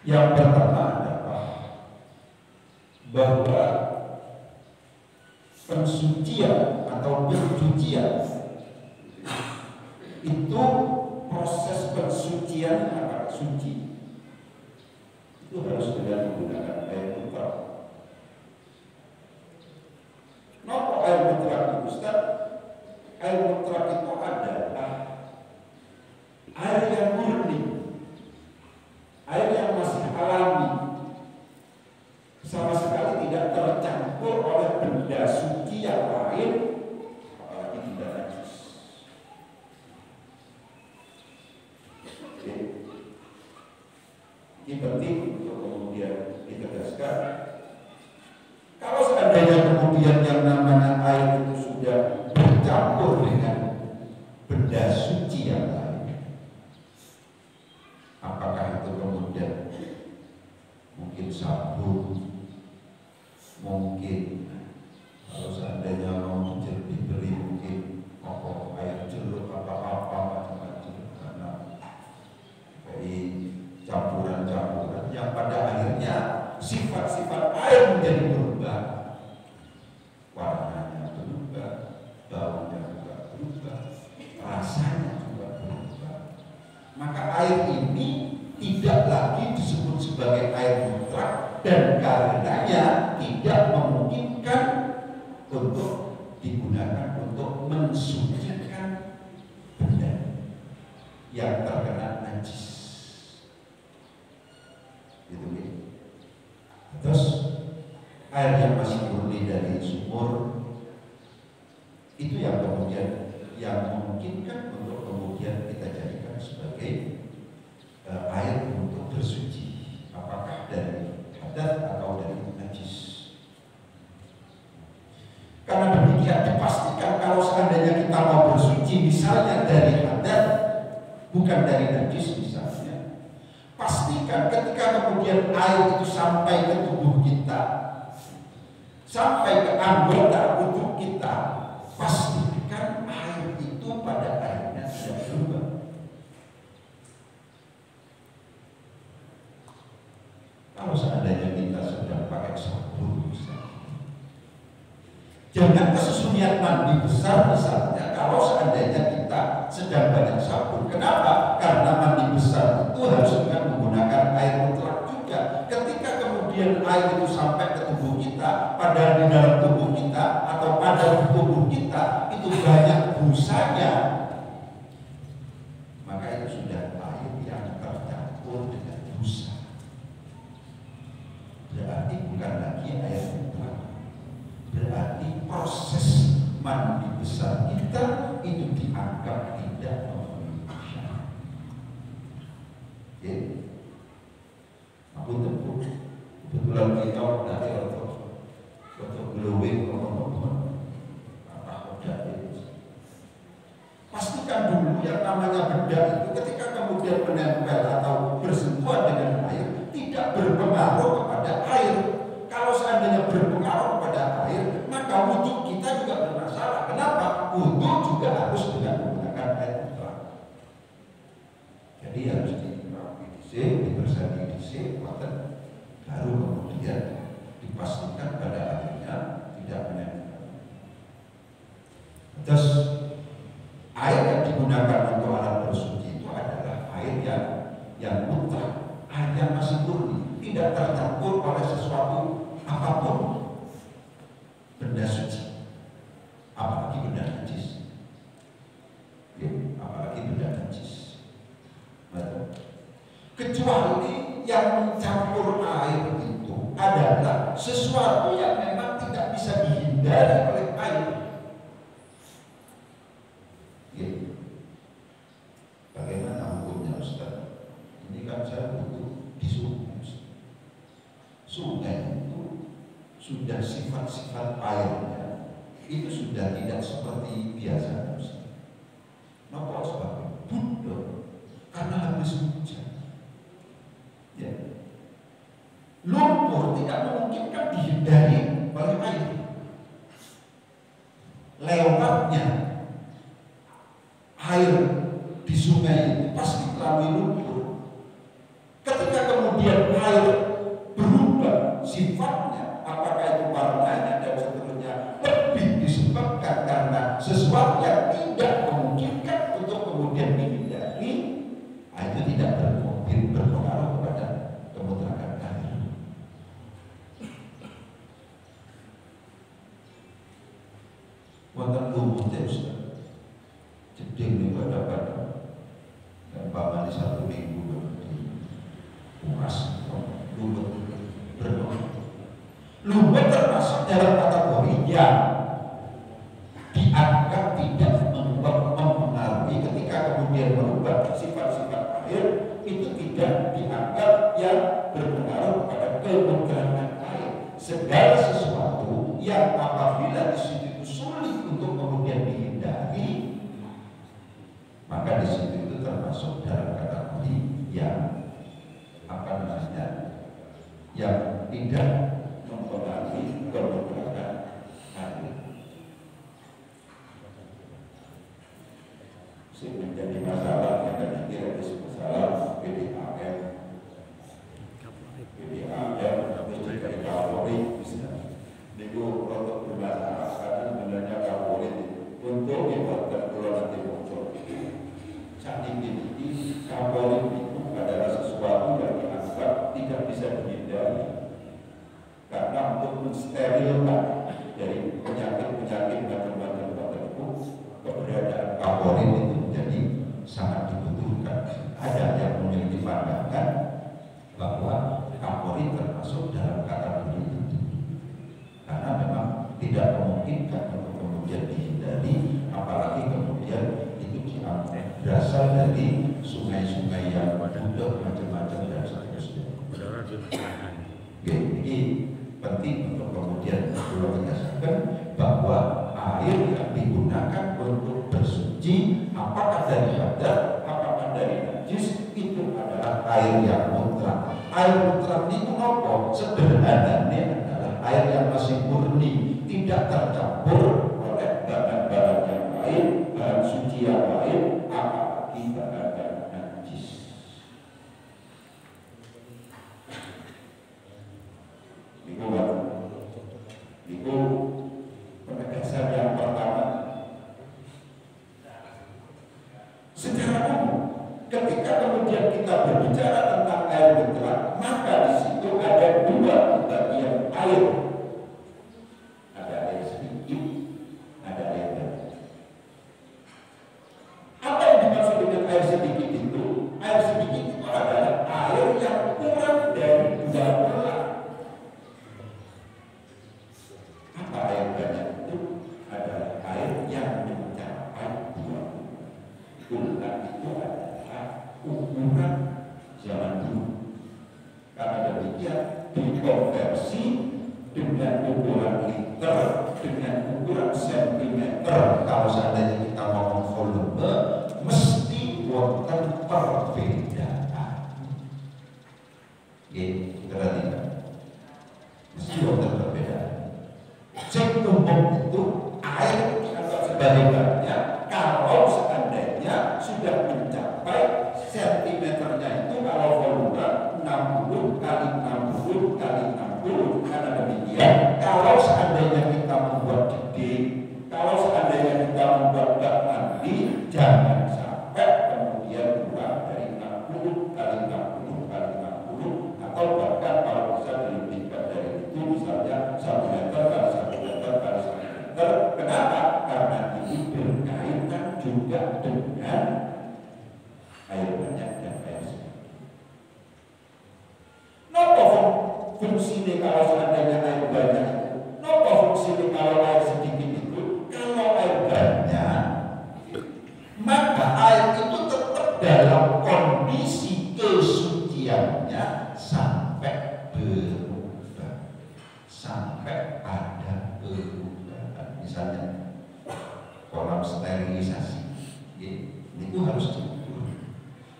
Yang pertama adalah bahwa pensucian atau pencucian itu proses pensucian akan suci itu harus dengan menggunakan air mutlak. Kenapa air mutlak itu, Ustaz? Air mutlak itu adalah air yang murni, air yang masih alami, sama sekali tidak tercampur oleh benda suci yang lain, apalagi tidak najis. Ini penting untuk kemudian ditegaskan. Kalau seandainya kemudian yang namanya air itu sudah bercampur dengan benda suci yang lain, apakah itu kemudian mungkin sabun, mungkin kalau seandainya mau diberi mungkin air jeruk apa-apa macam-macam, karena dari campuran-campuran yang pada akhirnya sifat-sifat air menjadi berubah, warnanya berubah, baunya juga berubah, rasanya juga berubah. Maka air ini tidak lagi disebut sebagai air mutlak, dan karenanya tidak memungkinkan untuk digunakan untuk mensucikan benda yang terkena najis. Gitu ya. Terus air yang masih murni dari sumur itu yang kemudian yang memungkinkan untuk kemudian kita jadikan sebagai air untuk bersuci, apakah dari hadas atau dari najis. Karena demikian dipastikan kalau seandainya kita mau bersuci misalnya dari hadas bukan dari najis misalnya, pastikan ketika kemudian air itu sampai ke tubuh kita, sampai ke anggota tubuh kita, pastikan air itu pada akhirnya tidak berubah. Kalau seandainya kita sedang pakai sabun, jangan kesusungan mandi besar misalnya. Kalau seandainya kita sedang banyak sabun, kenapa? Karena mandi besar itu harus dengan menggunakan air mutlak juga. Ketika kemudian air itu sampai ke tubuh kita, padahal di dalam tubuh kita atau pada tubuh kita itu banyak busanya, maka itu sudah air yang tercampur dengan busa. Berarti bukan lagi air mutlak. Berarti proses mandi besar kita itu dianggap tidak memenuhi syarat. Oke, aku tepuk kebetulan kita dari untuk glowing teman-teman apa bedak itu. Pastikan dulu yang namanya bedak itu ketika kemudian menempel atau bersentuhan dengan air tidak berpengaruh kepada air. Kalau seandainya berpengaruh kepada air, maka wudhu kita juga bermasalah. Kenapa? Wudhu juga harus dengan menggunakan air mutlak. Jadi harus dirapi dibersihkan baru kemudian dipastikan pada akhirnya tidak menempel. Terus air yang digunakan untuk alat bersuci itu adalah air yang mutlak, air yang masih murni, tidak tercampur oleh sesuatu apapun benda suci, apalagi benda najis. Ya, apalagi benda najis. Betul. Kecuali yang mencampur air itu adalah sesuatu yang memang tidak bisa dihindari oleh air. Ya. Bagaimana hukumnya Ustaz? Ini kan saya butuh di sungai. Sungai itu sudah sifat-sifat airnya itu sudah tidak seperti biasa. Kenapa sebabnya? Buddha karena habis hujan. Ya. Lumpur tidak memungkinkan dihindari oleh air. Lewatnya air di sungai itu pasti melalui lumpur. Ketika kemudian air berubah sifatnya, apakah itu warnanya dan seterusnya, lebih disebabkan karena sesuatu yang tidak memungkinkan untuk kemudian dihindari, itu tidak berpengaruh kepada kemutrakan air. Wonten lumutnya Ustaz, jeding itu dapat dan paman 1 minggu kuras lumut bernomor. Lumut termasuk dalam kategori yang dianggap tidak mempengaruhi ketika kemudian merubah sifat-sifat air, itu tidak dianggap yang berpengaruh pada kemutrakan air. Segala sesuatu yang apabila di situ itu sulit untuk kemudian dihindari, maka di situ itu termasuk dalam kategori yang yang tidak mempengaruhi kemutrakan air. Sehingga menjadi masalah yang kira-kira masalah PDAM, menjadi Kapolri, itu untuk bermasalah karena sebenarnya Kapolri untuk dibuatkan pulau nanti muncul. Saat ini Kapolri itu adalah sesuatu yang dianggap tidak bisa dihindari, karena untuk mensterilkan dari penyakit-penyakit macam-macam tertentu, keberadaan Kapolri itu menjadi sangat dibutuhkan. Ada yang memiliki pandangan bahwa Kapolri termasuk dalam kategori itu, karena memang tidak memungkinkan untuk kemudian dihindari, apalagi kemudian itu berasal dari sungai-sungai yang butuh macam-macam dan seterusnya. Ini penting untuk kemudian perlu dikasihkan bahwa air yang digunakan untuk bersuci, apakah dari hadas, apakah dari najis, itu adalah adalah air yang mutlak. Air mutlak itu apa? Sederhananya adalah air yang masih murni, tidak tercampur oleh bahan-bahan yang lain, bahan suci yang lain, apalagi bahan-bahan najis. Itu penegasan yang pertama. Secara umum, ketika kemudian kita berbicara tentang air mutlak, maka di situ ada dua bagian air. Ada air sedikit, ada air banyak. Apa yang dimaksud dengan air sedikit itu? Air sedikit itu adalah air yang kurang dari 2 gelas. Apa air banyak itu? Adalah air yang mencapai 2 gelas. Itu adalah ukuran zaman dulu. Karena demikian dikonversi dengan ukuran liter, dengan ukuran sentimeter. Kalau seandainya kita ngomong volume, mesti wonten perbedaan. Perhatikan, mesti wonten perbedaan. Yang umum itu air dianggap sebagai banyak kalau seandainya sudah mencapai sentimeternya itu, kalau volume 60 kali 60 kali 60. Karena demikian, kalau seandainya kita membuat gede, kalau seandainya kita membuat bak mandi, jangan sampai kemudian kurang dari 60 kali 60 kali 60, atau bahkan kalau bisa dilebihkan dari itu, misalnya 1 meter kali 1 meter kali 1 meter. Kenapa? Karena ini berkaitan juga dengan air banyak dan air sedikit. Nopo fungsinya kalau seandainya air banyak? Nopo fungsinya kalau air sedikit itu? Kalau air banyak, maka air itu tetap dalam kondisi kesuciannya sampai berubah, sampai ada perubahan. Misalnya kolam sterilisasi, itu harus diukur,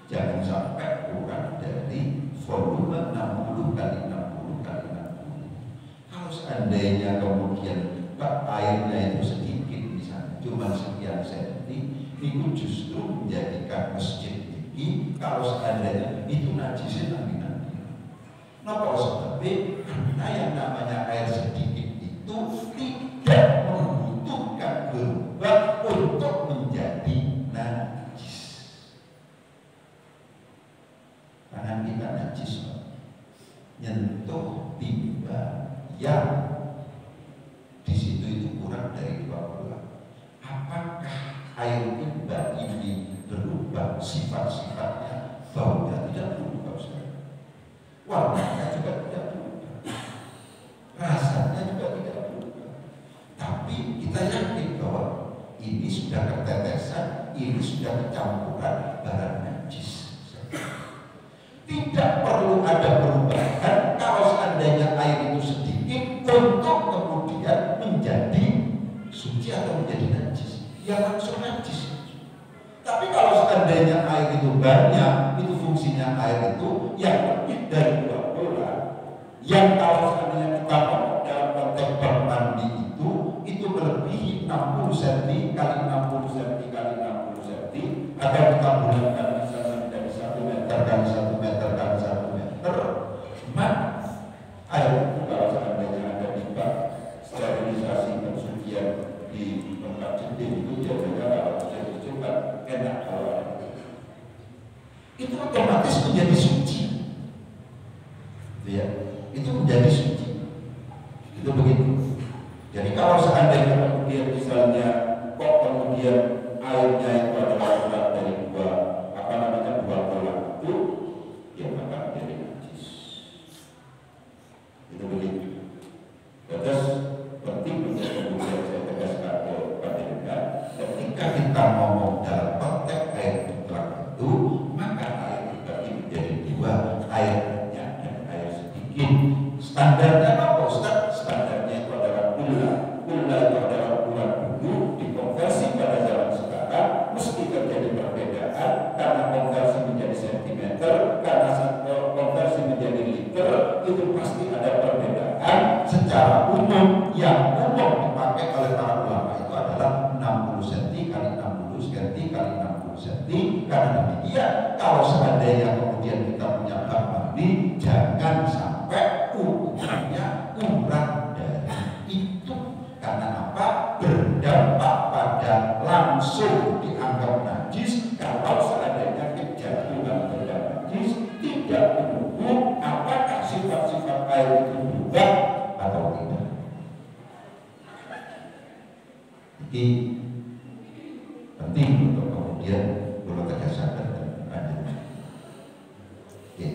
jangan sampai kurang dari volume 60 kali 60 kali 60. Kalau seandainya kemudian airnya itu sedikit, misalnya cuma sekian senti, itu justru menjadikan masjid ini, kalau seandainya itu najisin nanti. Nah, kalau sebabnya karena yang namanya air sedikit itu tidak membutuhkan berubah untuk menjadi najis. Tangan kita najis, nyentuh timba yang di situ itu kurang dari 2 gelas. Apakah air timba ini berubah sifat-sifatnya? Baunya tidak berubah, warnanya juga tidak berubah, rasanya juga tidak berubah. Tapi kita yakin bahwa ini sudah ketetesan, ini sudah kecampuran barang najis. Tidak perlu ada perubahan kalau seandainya air itu sedikit untuk kemudian menjadi suci atau menjadi najis, ya langsung najis. Tapi kalau seandainya air itu banyak, itu fungsinya air itu yang lebih dari 2 gelas, yang kalau seandainya kita ngomong dalam konteks bermandi itu melebihi 60 cm kali 60 cm kali 60 cm, agar kita bulatkan misalnya dari 1 meter kali 1 meter kali 1 meter, maka air itu kalau seandainya ada di bak sterilisasi pensucian di tempat jendil itu biasanya kalau itu kan enak kalau ada itu otomatis menjadi suci, ya, itu menjadi suci, itu begitu. Jadi kalau seandainya kemudian misalnya kok kemudian airnya itu adalah kurang dari 2 gelas itu, ya maka menjadi najis, itu begitu. Terus penting untuk kemudian saya tegaskan kepada Anda, ketika kita ngomong dalam konteks air mutlak itu, maka air dibagi menjadi 2 cm. Karena demikian, kalau seandainya kemudian kita punya bak mandi, jangan sampai ukurannya kurang dari itu. Karena apa? Berdampak pada langsung dianggap najis kalau seandainya kejatuhan benda najis tidak menunggu apakah sifat-sifat air itu berubah atau tidak. Jadi penting untuk kemudian perlu tegaskan dan lanjut. Oke.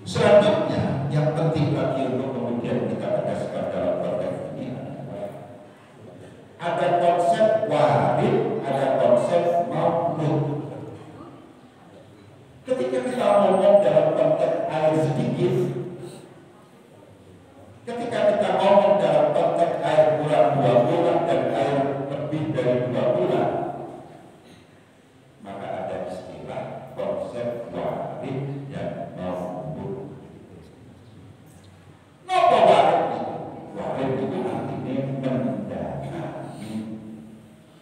Selanjutnya yang penting lagi untuk kemudian kita tegaskan dalam konteks ini adalah ada konsep warid, ada konsep maulud. Ketika kita ngomong dalam konteks air sedikit, ketika kita ngomong dalam konteks air kurang 2 bulan dan air lebih dari 2 bulan, maka ada istilah konsep warid dan maulud. Apa warid itu? Warid itu artinya mendalami.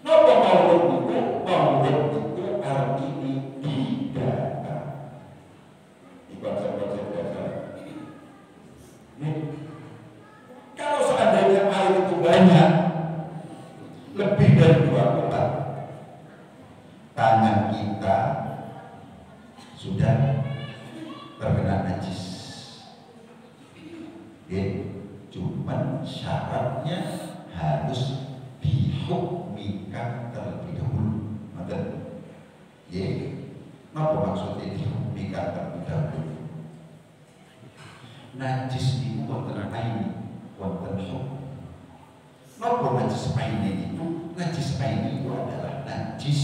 Apa maulud itu? Maulud itu artinya didata. Di konsep-konsep dasar. Kalau seandainya air itu banyak, lebih dari 2 bulan, tangan kita sudah terkena najis. Cuman syaratnya harus dihukmikan terlebih dahulu. Apa maksudnya dihukmikan terlebih dahulu? Najis itu wonten aini, wonten hukum. Apa najis aini itu? Najis aini itu adalah najis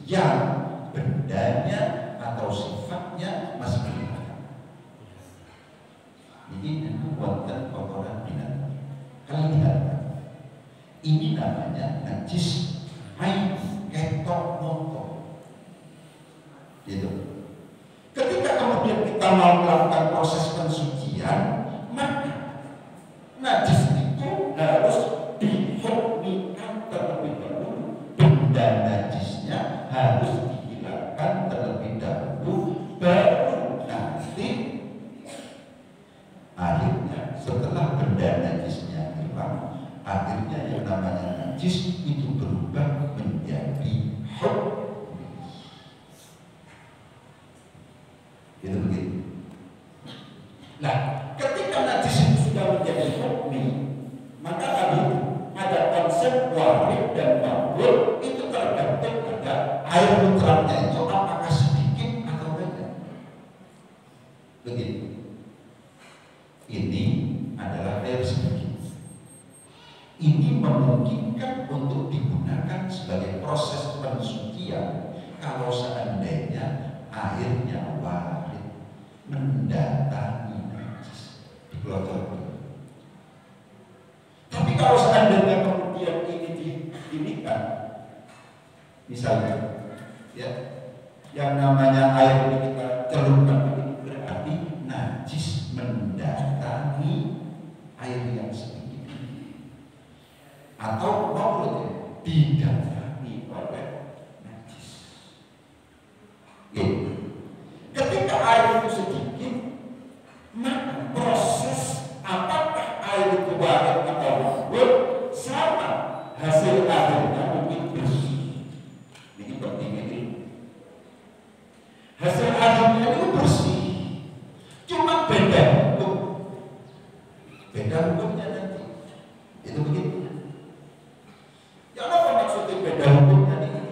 yang bendanya atau sifatnya masih kelihatan. Jadi itu wonten kotoran binatang kelihatan. Ini namanya najis aini, ketok motor. Gitu. Ketika kemudian kita mau melakukan proses pensucian, maka najis itu harus dihukmikan terlebih dahulu. Benda najisnya harus dihilangkan terlebih dahulu, baru nanti akhirnya setelah benda najisnya hilang, akhirnya yang namanya najis itu berubah menjadi hukum. Itu begitu. Nah, ketika najis itu sudah menjadi hukmi, maka tadi ada konsep warid dan maulud. Itu tergantung pada air mutlaknya itu apakah sedikit atau banyak. Begitu. Ini adalah air sedikit. Ini memungkinkan untuk digunakan sebagai proses pensucian kalau seandainya airnya warid, mendatangi najis, dipelototi. Tapi kalau seandainya kemudian ini kan, misalnya, ya, yang namanya air ini kita celupkan, ini berarti najis mendatangi air yang sedikit ini, atau maulud didatangi oleh najis. Gitu. Ketika air itu sedikit, maka proses apakah air itu warid atau maulud sama, hasil akhirnya mungkin bersih. Ini penting ini. Hasil akhirnya itu bersih, cuma beda hukum. Beda hukumnya nanti. Itu begitu. Ya apa maksudnya beda hukumnya ini?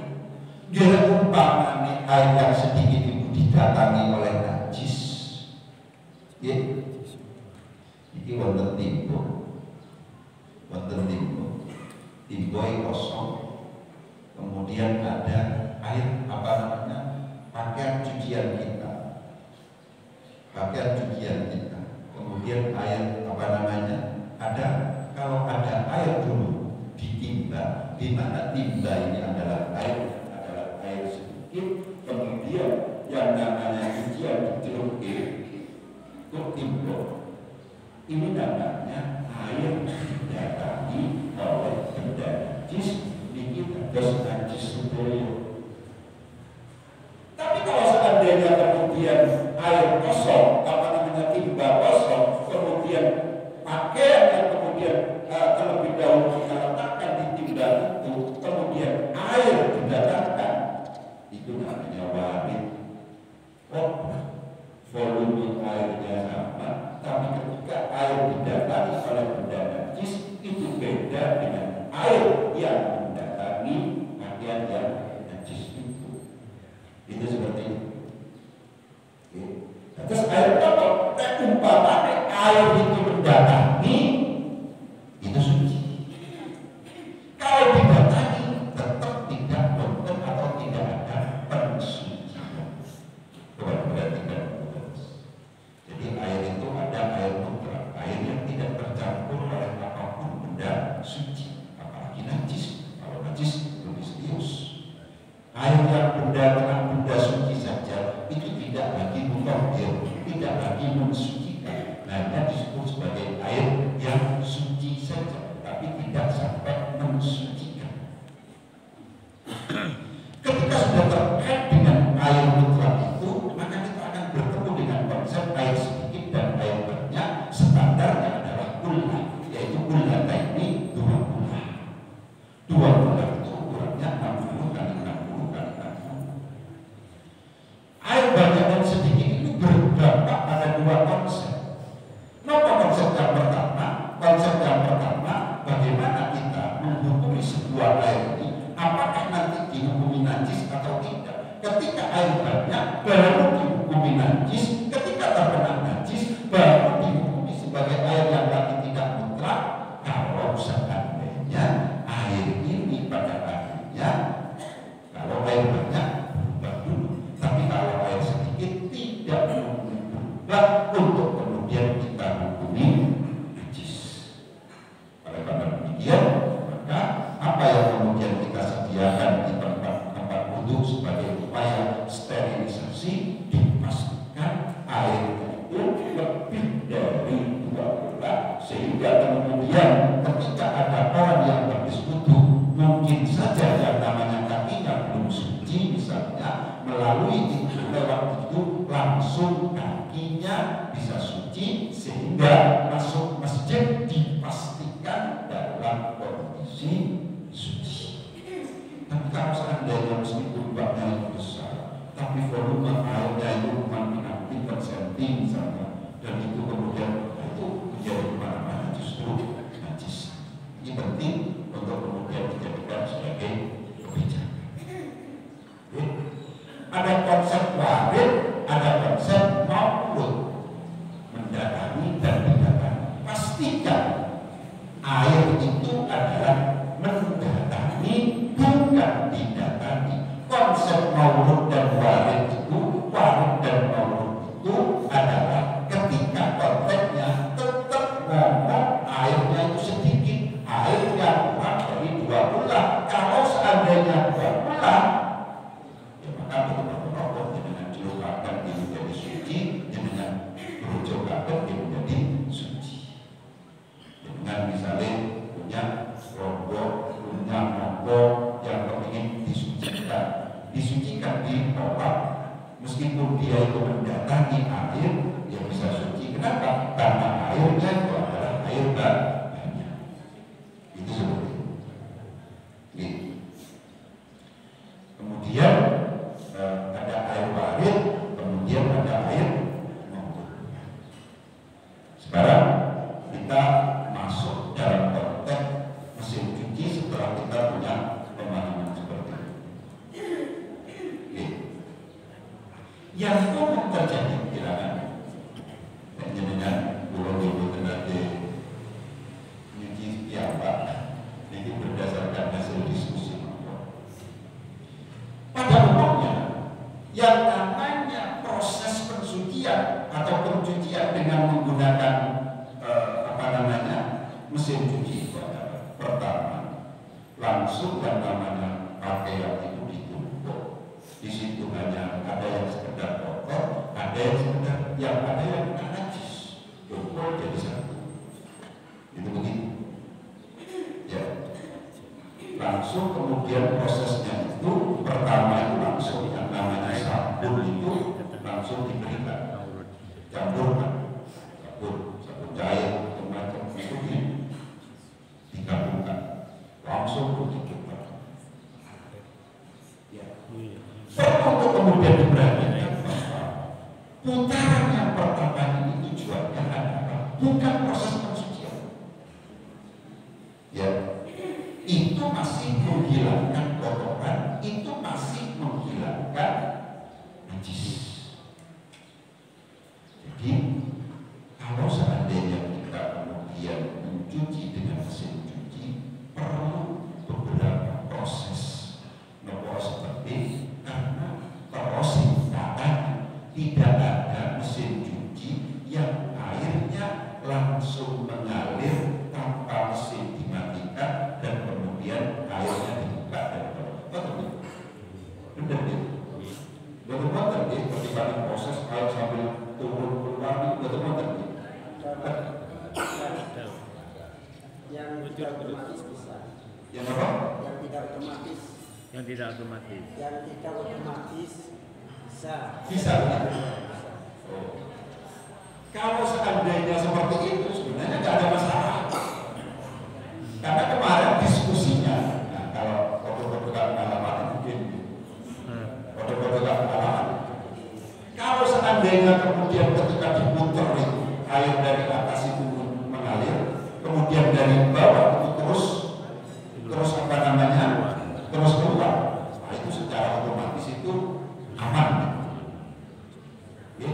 Dia umpamanya air yang sedikit itu didatangi oleh najis. Ya. Ini wonten timbo. Timbo kosong. Kemudian ada air pakaian cucian kita. Kemudian air ada, kalau ada air dulu ditimba, di mana timba ini adalah air sedikit, kemudian yang namanya cucian dicelupin ke timbo. Ini namanya air didatangi oleh benda najis, ini najis Tapi kalau seandainya kemudian air kosong, timba kosong, kemudian pakaian yang kemudian terlebih dahulu kita letakkan di timba itu, kemudian air didatangkan, itu namanya warid. Volume airnya sama, tapi ketika air didatangi oleh benda najis, itu beda dengan air yang mendatangi pakaian yang najis itu. Itu seperti itu. Terus air kotor, umpamanya air itu mendatangi, itu suci. Kalau didatangi, tetap tidak konten atau tidak ada pensucian. Berarti tidak. Jadi air itu ada air mutlak, air yang tidak tercampur oleh apapun benda suci, apalagi najis. Kalau najis itu misterius. Air yang benda suci saja itu tidak lagi mutahhir, tidak lagi mensucikan, hanya disebut sebagai air yang suci saja, tapi tidak sampai mensucikan. Ketika sudah terkait dengan air mutlak itu, maka kita akan bertemu dengan konsep air sedikit dan air banyak. Standarnya adalah kullah, yaitu kullah ini 2 kullah. 2 kullah itu ukurannya 60 kali 60 kali 60. Air banyak dan sedikit itu berdampak pada 2 konsep. Apa konsep yang pertama? Konsep yang pertama, bagaimana kita menghukumi sebuah air ini, apakah nanti dihukumi najis atau tidak. Ketika air banyak baru dihukumi najis, ketika terkena najis baru dihukumi sebagai air yang lagi tidak mutlak. Kalau seandainya air ini pada akhirnya, kalau air banyak berubah dulu, tapi kalau air sedikit tidak berubah untuk kemudian kita hukumi najis. Oleh karena demikian, maka apa yang kemudian kita sediakan di tempat wudhu sebagai upaya sterilisasi, dipastikan airnya itu lebih dari 2 bulan, sehingga kemudian ketika ada orang yang habis wudhu, mungkin saja yang namanya kakinya belum suci misalnya, melalui itu, lewat itu langsung kakinya bisa suci, sehingga masuk masjid dipastikan dalam kondisi suci. Tapi kalau seandainya meskipun baknya itu besar, tapi volume airnya itu cuma 50 cm misalnya, dan itu kemudian itu menjadi kemana-mana justru najis. Ini penting untuk kemudian dijadikan sebagai kebijakan. Ada konsep warid, ada konsep maulud, mendatangi dan didatangi. Pastikan air itu adalah mendatangi, bukan didatangi. Konsep maulud dan warid dan maulud itu adalah ketika konteksnya tetap ngomong airnya itu sedikit, air yang kurang dari 2 bulan. Kalau seandainya 2 bulan, ya maka betul-betul dengan dilupakan dia menjadi suci, dengan berujokakan dia menjadi suci. Dengan misalnya punya rombong, punya monggo yang ingin disucikan di kolam, meskipun dia itu mendatangi air, dia bisa suci. Kenapa? Karena airnya itu adalah air banyak. Itu seperti itu. Kemudian ada air warid, kemudian ada air maulud. Sekarang kita masuk dalam konteks mesin cuci setelah kita punya pemahaman seperti itu. Yang umum terjadi kira-kira dengan burung ibu tenaga nyuci apa ini berdasarkan hasil diskusi. Pada umumnya yang namanya proses pensucian atau pencucian dengan menggunakan mesin cuci pertama langsung yang namanya pakaian itu ditumpuk. Di situ hanya ada yang sekedar kotor, ada yang sekedar ada yang najis, tumpuk jadi satu. Itu begitu. Ya. Langsung kemudian prosesnya itu pertama itu langsung yang namanya sabun itu langsung diberikan, campurkan sabun cair macam itu digabungkan langsung ditutup. Ya. Perlu kemudian diperhatikan bahwa putaran yang pertama ini tujuannya adalah bukan proses pensucian. Ya, itu masih menghilangkan kotoran, itu masih menghilangkan najis. Jadi kalau seandainya kita kemudian mencuci dengan mesin cuci, perlu beberapa proses. Nomor seperti karena proses tidak ada mesin cuci yang airnya langsung mengalir tanpa mesin dimatikan dan kemudian airnya dibuka dan betul. Benar ya? Betul ya? Ketika proses air sambil turun keluar itu betul ya? Yang tidak otomatis bisa. Yang apa? Yang tidak otomatis. Yang tidak otomatis. Yang tidak otomatis bisa. Bisa. Oh. Kalau seandainya seperti itu sebenarnya nggak ada masalah. Karena kemarin diskusinya, nah, kalau foto-foto pengalaman mungkin, foto-foto pengalaman. Kalau seandainya kemudian ketika diputar itu air dari atas itu mengalir, kemudian dari bawah itu terus apa namanya, terus keluar, nah itu secara otomatis itu aman. Ya.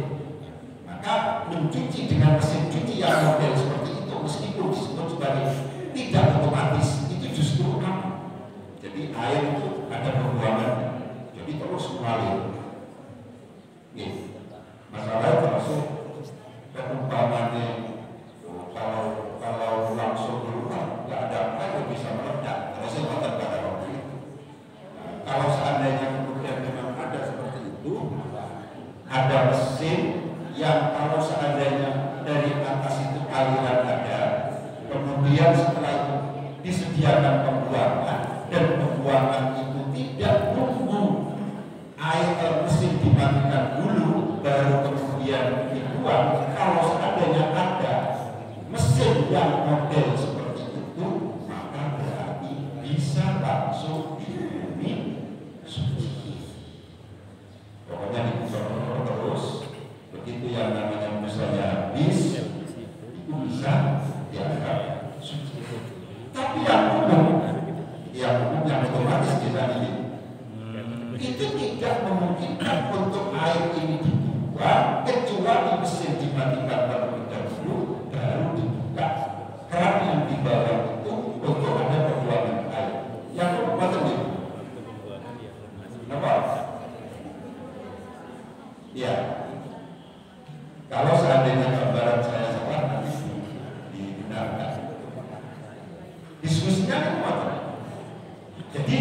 Maka mencuci dengan mesin cuci yang model seperti itu meskipun disebut sebagai tidak otomatis itu justru aman. Jadi air itu ada pembuangannya, jadi terus mengalir. Ya. Masalah termasuk perumpamannya kalau langsung keluar nggak ada apa yang bisa meledak. Kalau saya katakan pada waktu itu, kalau seandainya kemudian memang ada seperti itu, ada mesin yang kalau seandainya dari atas itu aliran ada, kemudian setelah itu disediakan pembuangan dan pembuangan itu tidak nunggu air mesin dimatikan dulu baru kemudian dibuang. Kalau seandainya ada mesin yang model seperti itu, maka berarti bisa langsung dihubungi suci. Pokoknya diputar terus, begitu yang namanya misalnya habis, itu bisa dianggap suci. Tapi yang umum yang otomatis kita ini itu tidak memungkinkan untuk air ini dibuang kecuali mesin dimatikan terlebih dahulu baru dibuka keran yang di bawah itu untuk ada pembuangan air. Yang betul itu. Kenapa? Ya. Kalau seandainya gambaran saya salah nanti dibenarkan. Diskusinya apa? Jadi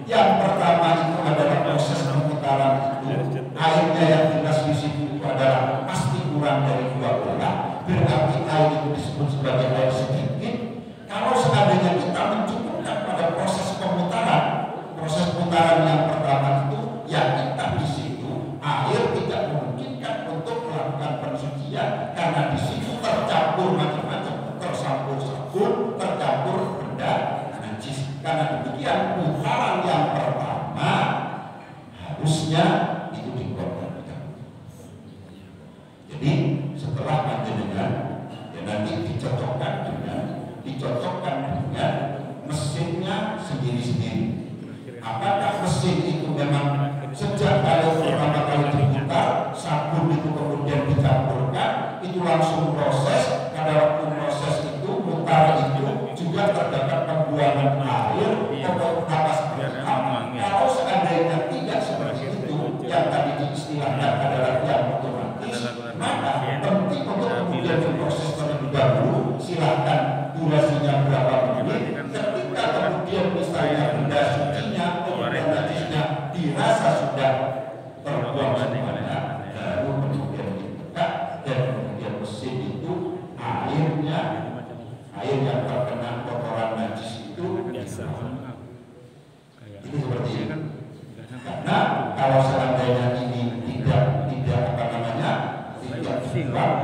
yang pertama itu adalah proses pemutaran itu, airnya yang jelas di situ adalah pasti kurang dari 2 bola, berarti air itu disebut sebagai air sedikit. Kalau seandainya kita mencukupkan pada proses pemutaran yang pertama itu, ya kita di situ air tidak memungkinkan untuk melakukan pensucian karena di situ tercampur macam-macam, tercampur sabun, tercampur benda najis. Karena demikian putaran yang pertama harusnya itu dikeluarkan. Jadi setelah panjenengan ya nanti dicocokkan dengan mesinnya sendiri-sendiri. Apakah mesin itu memang sejak kali pertama kali diputar sabun itu kemudian dicampurkan itu langsung proses, pada waktu proses itu putar itu juga terdapat pembuangan air atau apa seperti apa. Kalau seandainya tidak seperti itu, yang tadi diistilahkan adalah yang otomatis, maka penting untuk kemudian diproses terlebih dahulu. Silahkan durasinya berapa menit. Ketika kemudian misalnya benda sucinya atau benda najisnya dirasa kalau seandainya ini tidak apa namanya, tidak dibuang,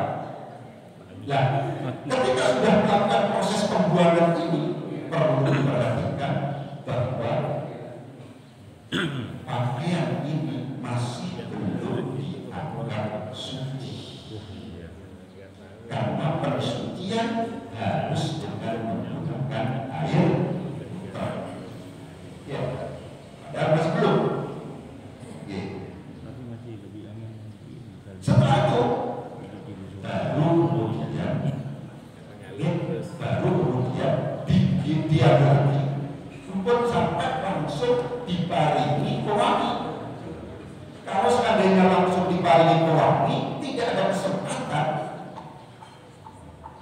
nah, ketika sudah melakukan proses pembuangan ini perlu diperhatikan bahwa pakaian ini masih belum dianggap suci, karena pensucian harus dengan menggunakan air kotor. Ya, padahal masih belum. Setelah itu baru kemudian didiam lagi pun sampai langsung diparingi pewangi. Kalau seandainya langsung diparingi pewangi, tidak ada kesempatan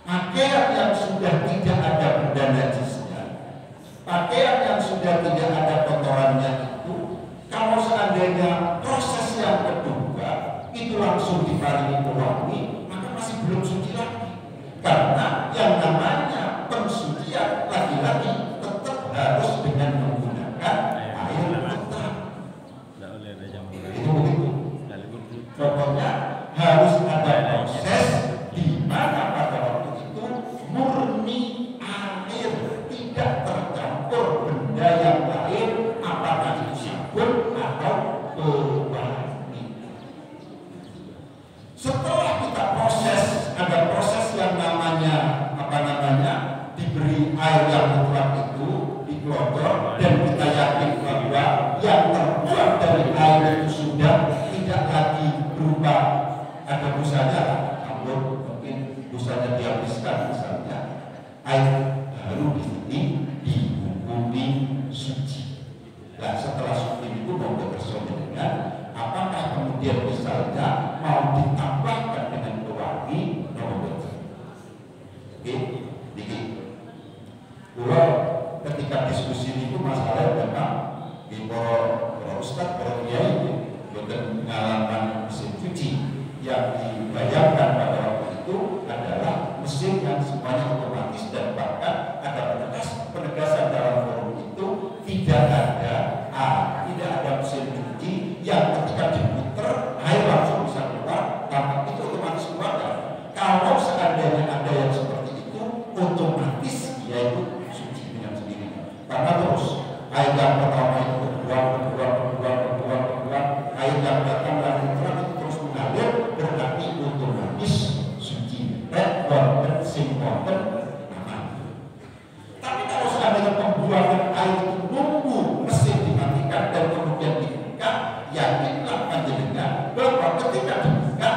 pakaian yang sudah tidak ada benda najisnya, pakaian yang sudah tidak ada kotorannya itu, kalau seandainya proses yang kedua itu langsung diparingi pewangi, maka masih belum suci lagi. Karena yang namanya pensucian lagi-lagi tetap harus dengan menggunakan air kotor. Itu begitu. Pokoknya harus ada proses di mana pada waktu itu murni air, tidak tercampur benda yang lain, apakah itu sabun atau pewangi. Setelah kita proses, ada proses yang namanya diberi air yang mutlak itu dikelodor, dan kita yakin bahwa yang terbuat dari air itu sudah tidak lagi berupa ada busanya, namun mungkin busanya dihabiskan misalnya, air baru di sini dihukumi suci. Nah, setelah suci itu mau bersama dengan apakah kemudian misalnya mau ditambahkan dengan pewangi, oke, dikit. Kalau ketika diskusi itu masalah memang di para ustadz, para kiai bukan pengalaman mesin cuci yang dibayangkan pada waktu itu adalah mesin yang semuanya otomatis, dan bahkan ada penegasan dalam forum itu tidak ada mesin cuci yang ketika diputer air langsung bisa keluar, tanpa itu otomatis keluar. Kalau seandainya ada yang seperti itu, otomatis yaitu suci dengan sendirinya. Karena terus air yang pertama itu berbuang, air yang datang dari itu terus mengalir, berarti otomatis suci. Red water, sing water, aman. Tapi kalau seandainya pembuangan air itu nunggu mesin dimatikan dan kemudian dibuka, yakinlah panjenengan bahwa ketika dibuka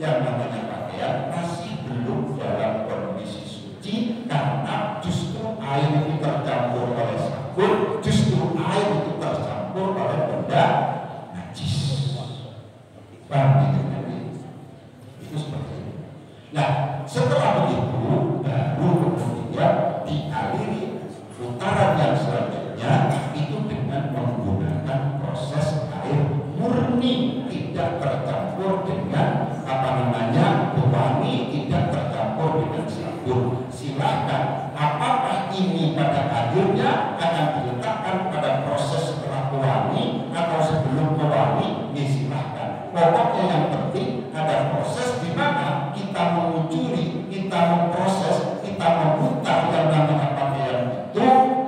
yang namanya pakaian masih belum dalam kondisi suci, karena justru air itu tercampur oleh sabun, justru air itu tercampur oleh benda najis. Paham itu seperti itu. Nah, setelah begitu baru kemudian dialiri putaran yang selanjutnya itu dengan menggunakan proses air murni, tidak tercampur dengan pewangi, tidak tercampur dengan sabun. Silakan, apakah ini pada akhirnya akan diletakkan pada proses setelah pewangi atau sebelum pewangi, ya silakan. Pokoknya yang penting ada proses di mana kita mengucuri, kita memproses, kita memutar yang namanya pakaian itu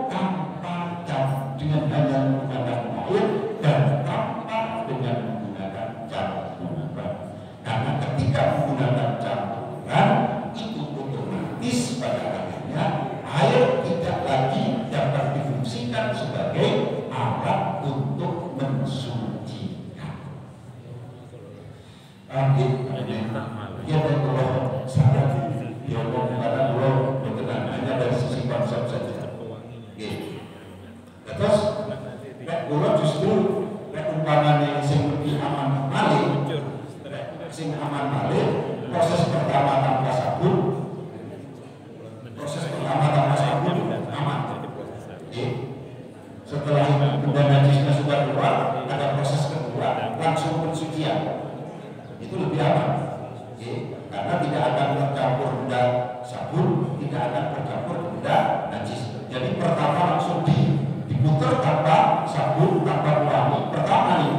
tanpa dengan hanya menggunakan air dan tanpa dengan menggunakan campuran. Karena ketika menggunakan campuran itu otomatis pada akhirnya air tidak lagi dapat difungsikan sebagai alat untuk mensucikan. Ya, kalau saya karena belum berkenan hanya dari sisi konsep saja. Terus, kalau justru umpamanya sing lebih aman malih, proses pertama tanpa sabun, aman. Setelah benda najisnya sudah keluar, ada proses kedua, langsung pensucian. Itu lebih aman, karena tidak akan tercampur benda sabun, tidak akan tercampur benda najis. Jadi pertama langsung diputar tanpa sabun, tanpa pewangi. Pertama nih,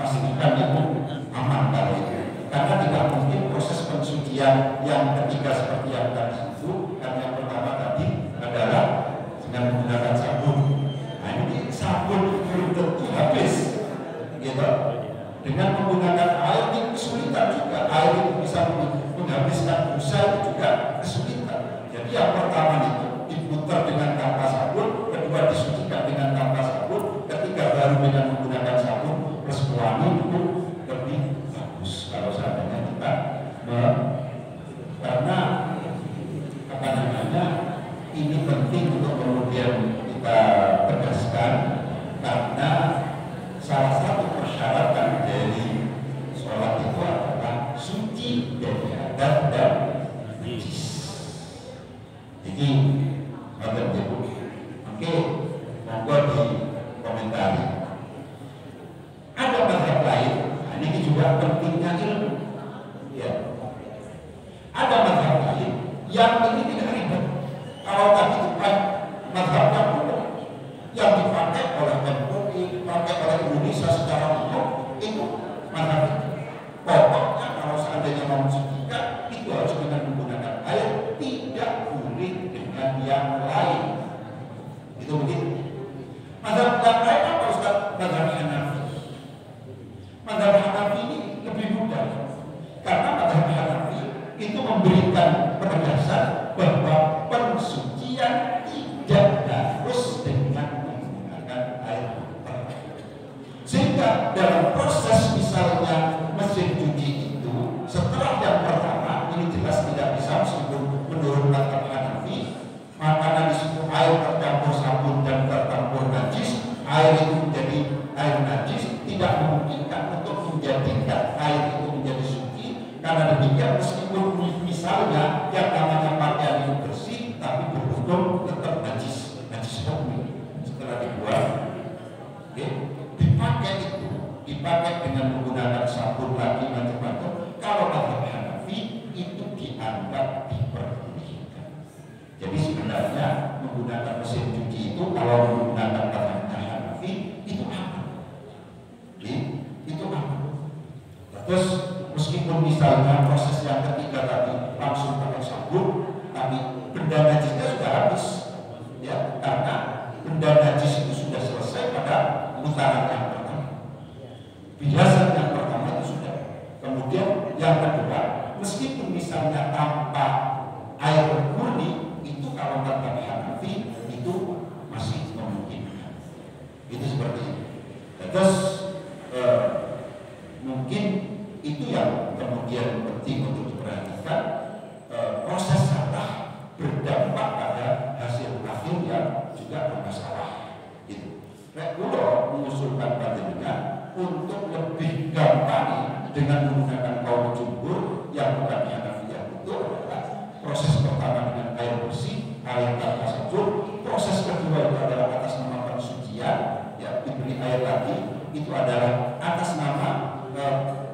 pastikan itu aman kalau itu. Karena tidak mungkin proses pensucian yang ketiga seperti yang tadi itu, karena yang pertama tadi adalah dengan menggunakan sabun. Nah ini sabun belum tentu habis, gitu. Dengan menggunakan air itu kesulitan juga. Air itu bisa menghabiskan busa itu juga kesulitan. Jadi yang pertama itu diputar dengan tanpa sabun, kedua disucikan dengan tanpa sabun, ketiga baru dengan menggunakan sabun plus pewangi itu lebih bagus kalau seandainya kita karena apa namanya ini penting untuk kemudian kita tegaskan karena salah satu persyaratan dari sholat itu adalah suci dari adat dan najis. Jadi oke, monggo di komentari. Ada mazhab lain, nah ini juga pentingnya ilmu. Ya. Ada mazhab lain yang ini tidak ribet. Kalau tadi bukan mazhabnya umum, yang dipakai oleh MUI, dipakai oleh Indonesia secara umum itu mazhab itu. Pokoknya kalau seandainya mau mensucikan itu harus dengan menggunakan air, tidak boleh dengan yang lain. Itu begitu. Mazhab yang lain apa Ustaz? Mazhab Hanafi. Mazhab Hanafi ini lebih mudah karena mazhab Hanafi itu memberikan penegasan bahwa pensucian tidak harus dengan menggunakan air kotor. Sehingga dalam proses misalnya mesin cuci itu setelah yang pertama ini jelas tidak bisa meskipun menurut mazhab Hanafi makanan di situ air tercampur sabun dan tercampur najis, air itu menjadi air najis, tidak memungkinkan untuk menjadikan air itu menjadi suci. Karena demikian meskipun misalnya yang namanya pakaian itu bersih tapi beruntung tetap najis, najis hukum setelah dibuang, dipakai dengan menggunakan sabun lagi macam-macam. Kalau mazhab Hanafi itu dianggap diperbolehkan. Jadi sebenarnya menggunakan mesin cuci itu kalau menggunakan mazhab Hanafi itu aman, itu aman. Terus meskipun misalnya proses yang ketiga tadi langsung pakai sabun, tapi benda najisnya sudah habis, ya karena benda najis itu sudah selesai pada putaran yang pertama, biasan yang pertama itu sudah. Kemudian yang kedua, meskipun misalnya tanpa air murni, itu kalau kata Hanafi itu masih memungkinkan. Itu seperti itu. Terus mungkin itu yang kemudian penting untuk diperhatikan. Proses salah berdampak pada hasil akhir yang juga bermasalah. Itu. Kulo mengusulkan panjenengan untuk lebih gampang dengan menggunakan kaum jumhur yang bukan Hanafiyah itu adalah proses pertama dengan air bersih, air tanpa sabun. Proses kedua itu adalah atas nama pensucian, ya diberi air lagi, itu adalah atas nama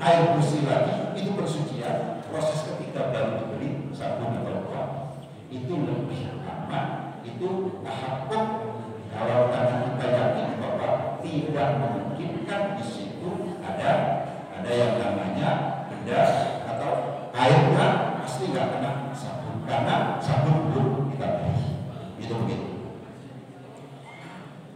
air bersih lagi, itu pensucian. Proses ketiga baru diberi sabun atau kuat. Itu lebih aman, itu tahapuk. Kalau karena kita yakin bahwa tidak memungkinkan di situ ada yang namanya benda atau airnya pasti nggak kena sabun karena sabun belum kita beri. Itu begitu.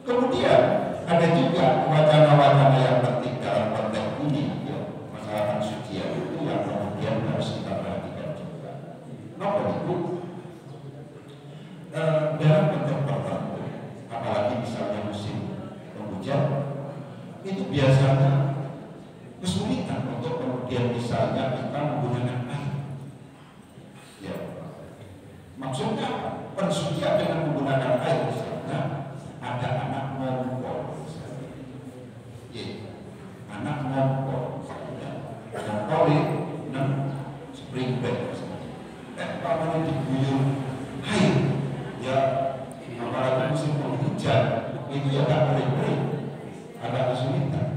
Kemudian ada juga wacana-wacana yang penting dalam konteks ini, ya, masalah pensucian itu yang kemudian harus kita perhatikan juga. Kenapa itu? Dalam konteks tertentu, apalagi misalnya musim penghujan, itu biasanya kesulitan untuk kemudian misalnya kita menggunakan air. Ya, maksudnya pensucian dengan menggunakan air misalnya ada anak ngompol, ya, anak ngompol, ngompol itu spring bed, kalau diguyur air, ya apalagi musim penghujan itu ya agak kering-kering, agak kesulitan.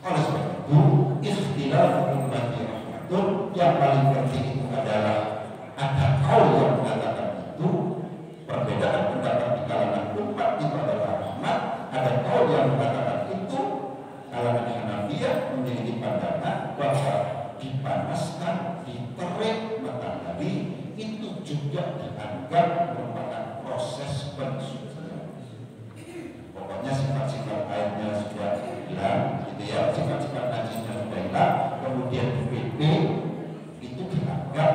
Oleh sebab itu, ikhtilaf ummati rahmatun, yang paling penting itu adalah ada kaul yang mengatakan itu perbedaan pendapat di kalangan umat itu adalah rahmat, ada kaul yang mengatakan itu kalangan Hanafiyah memiliki dipanaskan, diterik matahari, itu juga dianggap merupakan proses pensucian. Pokoknya sifat-sifat airnya sudah hilang, gitu ya, sifat-sifat najisnya sudah hilang, kemudian PP itu dianggap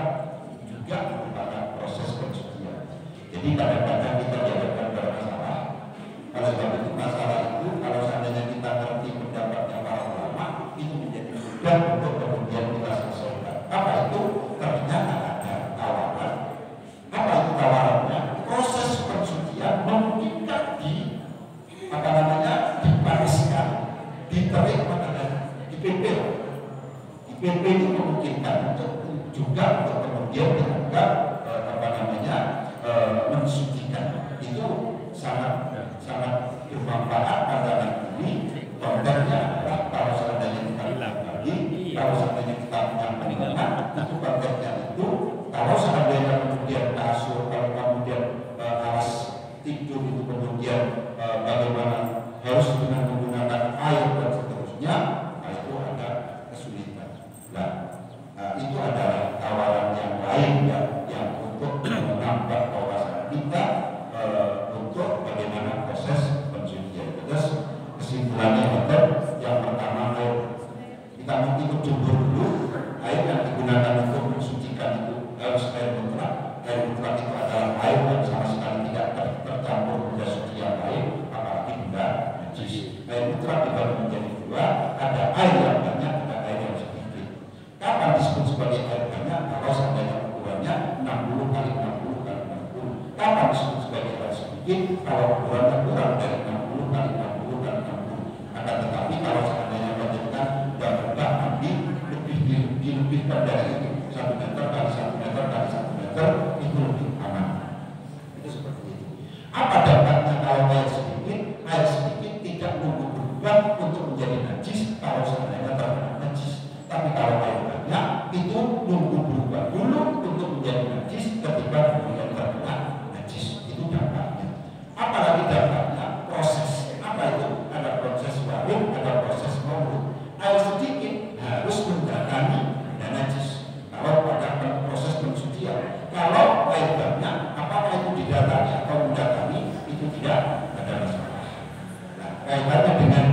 juga merupakan proses pensucian. Jadi kadang-kadang kita dihadapkan pada masalah. Oleh sebab itu masalah itu kalau seandainya kita ngerti pendapatnya para ulama, itu menjadi mudah untuk kemudian kita selesaikan. Apa itu? Ternyata ada tawaran. Apa itu tawarannya? Proses pensucian memungkinkan dipanaskan, diterik matahari, dipepel. Dipepel itu memungkinkan untuk kemudian dianggap mensucikan. Itu sangat bermanfaat pada ini. Kontennya adalah kalau seandainya kita lagi, kalau seandainya kita punya peninggalan, itu kontennya itu. Kalau seandainya kemudian kasur, kalau kemudian alas tidur itu kemudian bagaimana harus dengan menggunakan air dan seterusnya, itu ada kesulitan. Nah, itu adalah tawaran yang lain yang untuk menambah wawasan kita untuk bagaimana proses pensucian. Terus kesimpulannya ada yang pertama, air kita mungkin jumur dulu. Air yang digunakan untuk mensucikan itu harus air mutlak. Air mutlak itu adalah air yang sama sekali tidak tercampur benda suci yang lain, apalagi benda najis. Air mutlak dibagi menjadi dua, ada air yang banyak, ada air yang sedikit. Kapan disebut sebagai air banyak? Kalau seandainya ukurannya 60 kali 60 kali 60. Kapan disebut sebagai air sedikit? Kalau ukurannya kurang dari 60 kali 60 kali 60. Akan tetapi kalau seandainya menjadikan dan berbah nanti dilebihkan dari itu 1 meter kali 1 meter kali 1 meter, itu lebih aman. Itu seperti itu. Apa dampaknya kalau air sedikit? Air sedikit tidak nunggu berubah untuk menjadi najis kalau seandainya terkena najis. Tapi kalau air banyak itu nunggu berubah dulu untuk menjadi najis ketika kemudian terkena najis. Itu dampaknya. Apalagi dampaknya proses. Apa itu? Ada proses warim, ada proses maurud. Air sedikit harus mendatangi benda najis. Kalau pada proses pensucian, kalau air banyak, apakah itu didatangi atau mendatangi, itu tidak ada masalah. Nah, kaitannya dengan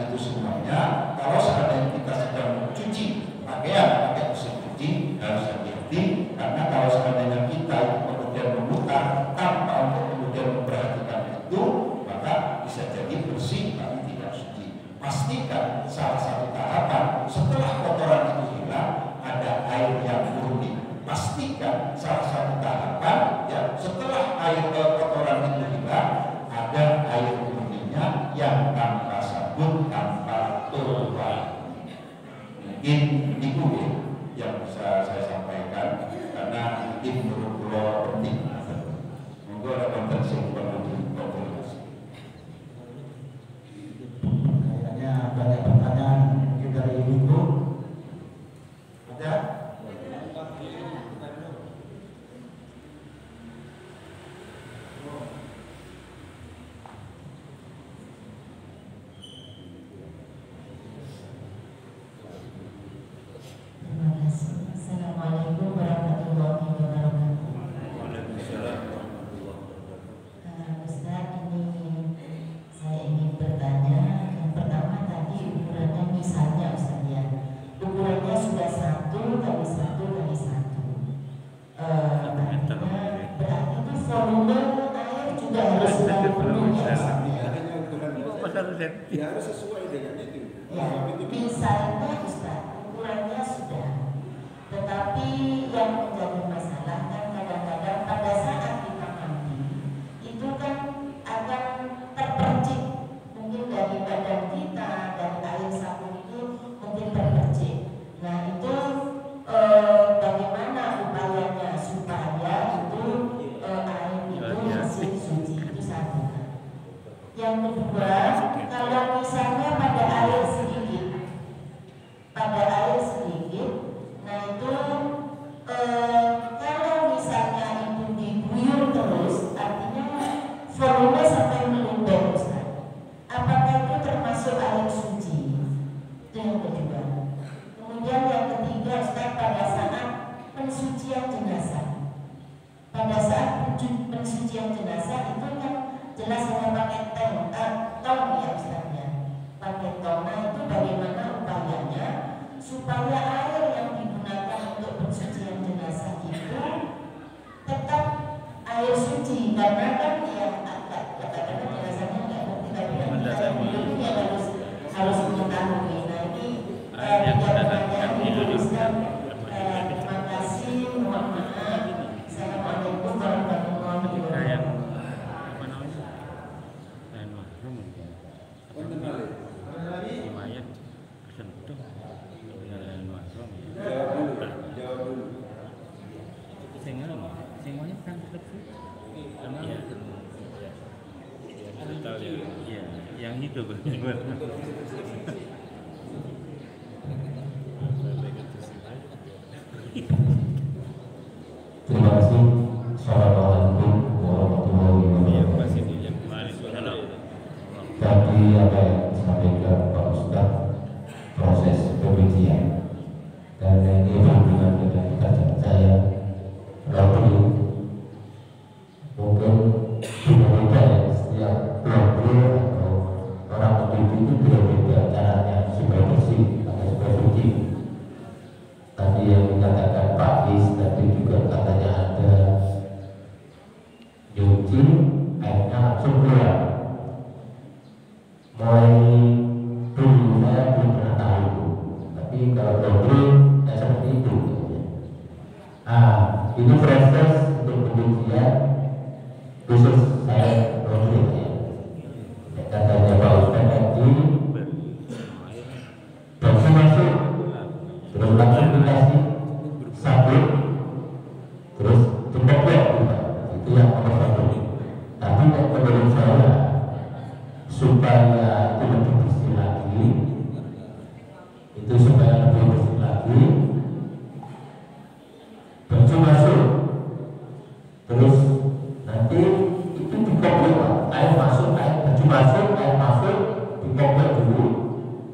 itu semuanya, kalau seandainya kita sedang mencuci pakaian pakai mesin cuci, harus hati-hati, karena kalau seandainya kita kemudian memutar tanpa untuk kemudian memperhatikan itu, maka bisa jadi bersih tapi tidak suci. Pastikan salah satu tahapan setelah kotoran itu hilang, ada air yang murni. Pastikan salah satu tahapan setelah air kotoran itu hilang, ada air murninya yang tanpa sabun, tanpa turba. Mungkin itu yang bisa saya sampaikan karena ini menurut pulau penting. Monggo ada kontensi konfirmasi. Kayaknya banyak pertanyaan mungkin dari ibu. Ada? Assalamualaikum warahmatullahi wabarakatuh. Waalaikumsalam warahmatullahi wabarakatuh. Ustaz, ini saya ingin bertanya. Yang pertama tadi ukurannya misalnya Ustaz ya, ukurannya sudah 1 kali 1 kali 1. Berarti itu volume air juga harus selalu penuh ya Ustaz ya. Ya harus sesuai dengan itu. Ya, misalnya Ustaz, ukurannya sudah. Tetapi yang menjadi masalah kan kadang-kadang pada saat kita mandi itu kan akan terpercik mungkin dari badan kita, dari air sabun itu mungkin terpercik. Nah itu bagaimana upayanya supaya itu air itu masih suci, itu satu. Yang kedua, kalau misalnya pensucian jenazah itu kan jelas hanya pakai tong ya Ustaznya, pakai tong. Nah itu bagaimana upayanya supaya air yang digunakan untuk pensucian jenazah itu tetap air suci, karena kan ya katakan jenazahnya nggak ngerti, tapi yang kita dulu ya harus mengetahui. Nah ini pertanyaan Ibu Ustaz. Terima kasih, mohon maaf. Assalamualaikum warahmatullahi wabarakatuh. Yang itu Terima kasih. Assalamualaikum warahmatullahi wabarakatuh. Tadi apa yang disampaikan Pak Ustadz, proses pembicaraan, dan ini berhubungan dengan pekerjaan saya. Lalu mungkin berbeda ya, setiap lalu atau orang mendidik itu berbeda caranya supaya bersih atau supaya suci. Tadi yang dikatakan Pak Is tadi juga katanya ada nyuci airnya langsung keluar. Mulai dulu saya belum pernah tahu, tapi kalau laundry ya seperti itu. Ini proses untuk pencucian khusus saya laundry ya. Katanya Pak Ustaz tadi baju masuk, terus langsung dikasih sabun, terus dipoplek, itu yang nomor satu. Tapi menurut saya supaya itu lebih bersih lagi, baju masuk, terus nanti itu dikoplek, air masuk, baju masuk, air masuk, dikoplek dulu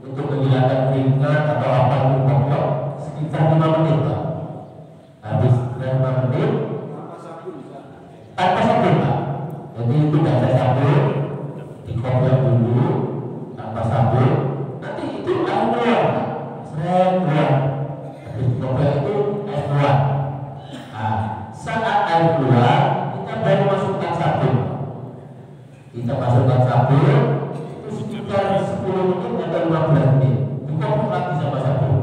untuk menghilangkan keringat atau apa itu dikoplek sekitar 5 menit Pak. Habis 5 menit tanpa sabun Pak. Jadi itu tidak ada sabun, dikoplek dulu tanpa sabun, nanti itu air keluar Pak. Seret keluar. Habis dikoplek itu air keluar. Saat air keluar, kita baru masukkan sabun. Kita masukkan sabun itu sekitar 10 menit atau 15 menit. Dikoplek lagi sama sabun.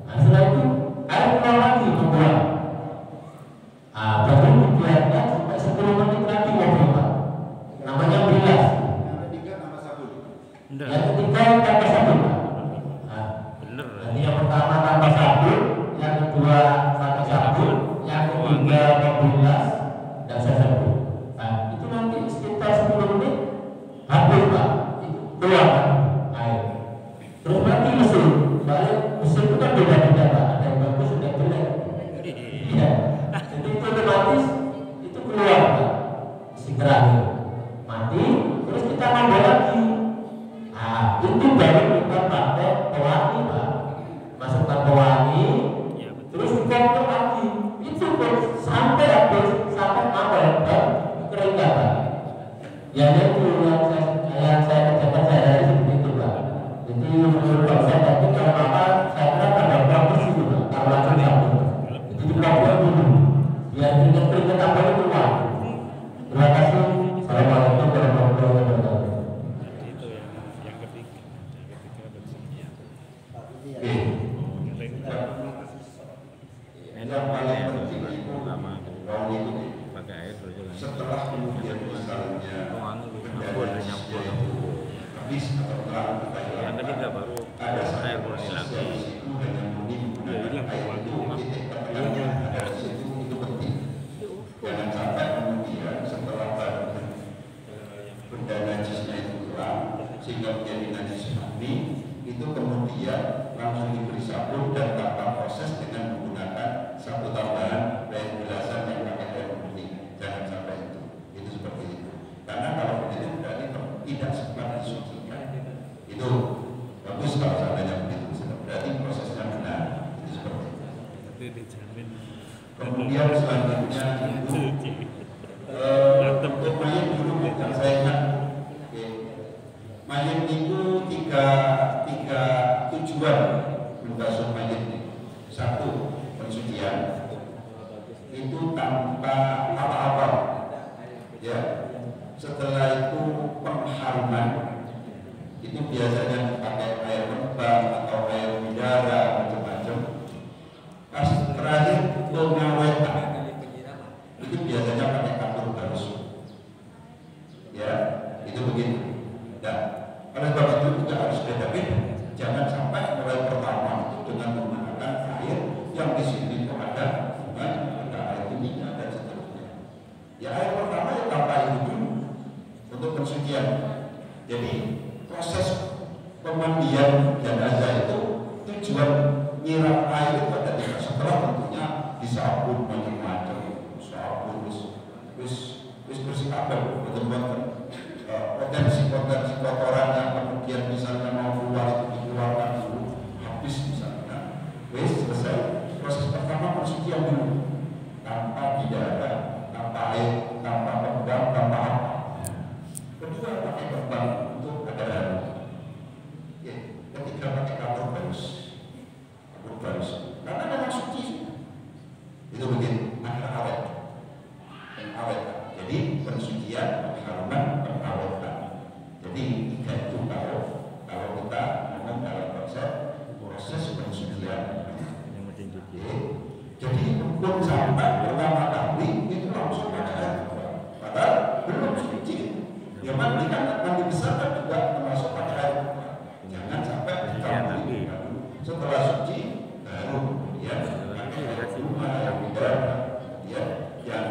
Setelah itu air keluar lagi membuang. Baru dibiarkan sampai 10 menit lagi ngobrol Pak. Namanya bilas. Yang ketiga nama sabun. Yang ketiga tanpa sabun Pak. Jadi yang pertama tanpa sabun, yang kedua pakai sabun, yang ketiga membilas dan saya sabun. Itu nanti sekitar 10 menit habis Pak. Itu keluar air. Terus nanti mesin, soalnya mesin itu kan beda-beda Pak. Ada yang bagus, ada yang jelek. Iya. Jadi itu otomatis itu keluar Pak. Segera mati, terus kita nambah lagi. Itu baru kita pakai pewangi Pak. Masukkan pewangi, terus dikompor lagi. Itu sampai habis, sampai awal dan keringkan Pak. Ya itu yang saya kerjakan sehari-hari seperti itu Pak. Jadi menurut Pak saya tadi kalau apa saya kira pada bagus itu Pak. Kalau langsung diambil, itu dikompor dulu. Biar keringat apa itu keluar. Terima kasih. Assalamualaikum warahmatullahi wabarakatuh. Itu yang ketiga bersihnya. Yang paling penting itu Pertama kalau itu pakai air berjalan. setelah kemudian misalnya habis atau terang Yang ketiga baru ada air satu murni proses lagi. di situ hanya murni menggunakan air itu titik tekanannya ada di situ, itu penting. Jangan sampai kemudian setelah benda najisnya itu hilang sehingga menjadi najis murni, itu kemudian langsung diberi sabun dan tanpa proses dengan menggunakan sabun tambahan air bilasan yang pakai air murni. Jangan sampai itu seperti itu. Karena kalau begitu berarti tidak sempat disucikan. Itu bagus kalau seandainya begitu. Berarti prosesnya benar. Itu seperti itu. Kemudian selanjutnya itu membasuh mayit nih. Satu, pensucian itu tanpa apa-apa, ya. Setelah itu pengharuman, itu biasanya pakai air kembang atau air bidara macam-macam. Pas terakhir pengawetan, itu biasanya pakai kapur barus, ya. Itu begitu. Dan oleh sebab itu juga harus beda-beda. Jangan sampai mulai pertama itu dengan menggunakan air yang di sini itu ada air minyak dan seterusnya. Ya air pertama ya tanpa air dulu untuk pensucian. Jadi proses pemandian jenazah itu tujuan nyiram air itu ada tiga. Setelah tentunya disabun macam-macam, sabun wis bersih kabel, betul-betul potensi kotoran yang kemudian misalnya mau keluar itu dikeluarkan dulu, habis misalnya, wis selesai. Proses pertama pensucian dulu, tanpa bidara, tanpa air, tanpa kembang, tanpa apa. Kedua pakai kembang untuk ada harum. Ya, ketiga pakai kapur barus, karena memang suci. Itu begitu, akhir awet. Jadi pensucian, pengharuman, pengawetan. Jadi tiga itu kalau kita ngomong dalam proses pensucian. Jadi hukum sampai pertama kali itu langsung pakai air kembang. Padahal belum suci. Ya mandi kan mandi besar kan juga termasuk pakai air kembang. Jangan sampai kita mandi setelah suci baru kemudian pakai air rumah yang beda. Ya, yang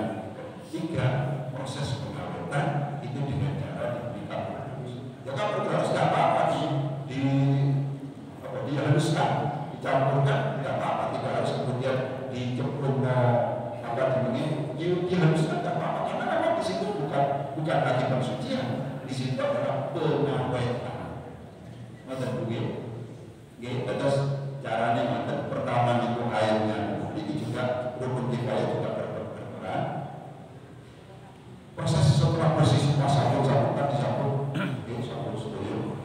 tiga proses pengawetan itu dengan cara diberi kapur barus. Ya kapur barus tidak apa-apa dihaluskan, dicampurkan tidak apa-apa, tidak harus kemudian dicemplung dihaluskan tidak apa-apa, karena memang di situ bukan lagi pensucian, di situ adalah pengawetan. Macam begitu. Terus caranya macam pertama itu airnya, ini juga rukun kifayah juga berperan. Proses setelah posisi sabun kan disabun, sabun sedulur.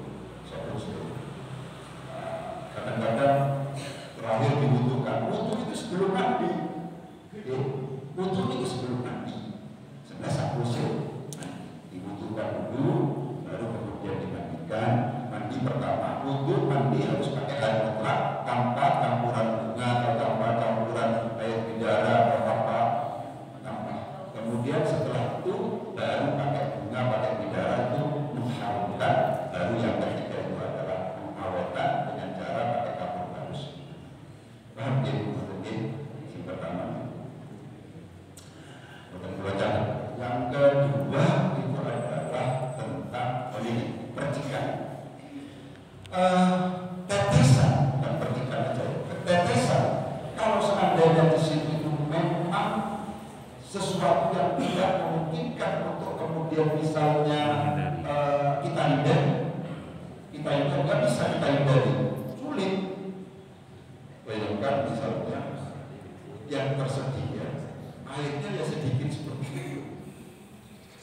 Kadang-kadang terakhir dibutuhkan wudhu itu sebelum mandi. Wudhu itu sebelum mandi. Sebenarnya sabun dibutuhkan dulu, baru kemudian dimandikan. Mandi pertama, wudhu mandi harus pakai air mutlak tanpa campuran bunga atau tanpa campuran air bidara atau apa. Kemudian setelah itu baru pakai bunga, pakai bidara itu mengharumkan. Baru yang ketiga itu adalah pengawetan dengan cara pakai kapur barus. Paham ya? Mungkin yang pertama. Yang kedua itu adalah tentang ini percikan. Tetesan dan percikan aja. Tetesan. Kalau seandainya di situ itu memang sesuatu yang tidak memungkinkan untuk kemudian misalnya kita hindari, nggak bisa kita hindari, sulit. Bayangkan misalnya yang tersedia airnya ya sedikit seperti itu.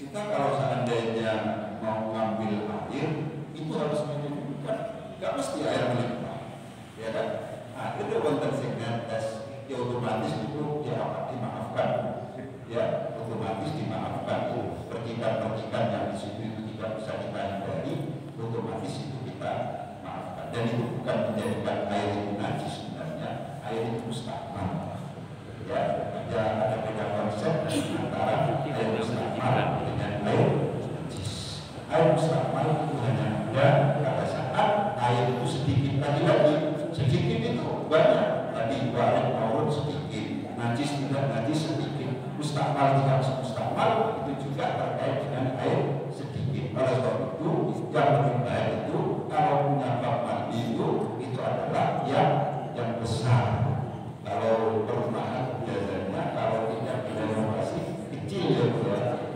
Kita kalau seandainya mau ngambil air itu harus menunjukkan nggak mesti air melimpah, ya kan? Nah, itu wonten sing tes, ya otomatis itu ya dimaafkan. Ya, otomatis dimaafkan tuh percikan-percikan yang di situ itu tidak bisa kita hindari, otomatis itu kita maafkan. Dan itu bukan menjadikan air itu najis sebenarnya, air itu mustahmal. Ya, ada beda konsep antara air mustahmal dengan air najis. Air mustahmal itu hanya ada pada saat air itu sedikit lagi-lagi, sedikit itu banyak. Tadi warid maurud sedikit, najis tidak najis sedikit. Mustahmal tidak mustahmal itu juga terkait dengan air sedikit. Oleh sebab itu yang lebih baik itu kalau punya bak mandi itu adalah yang besar. Kalau perumahan biasanya kalau tidak direnovasi kecil ya,